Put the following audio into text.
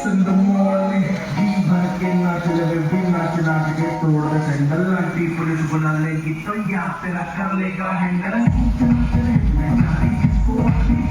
in the morning जी भर के नाच लगे भी नाच नाच के तोड़ दे सैंडल आंटी पुलिस बुला लेगी तो या तेरा कर लेगा हैंडल मैं जा रही इसको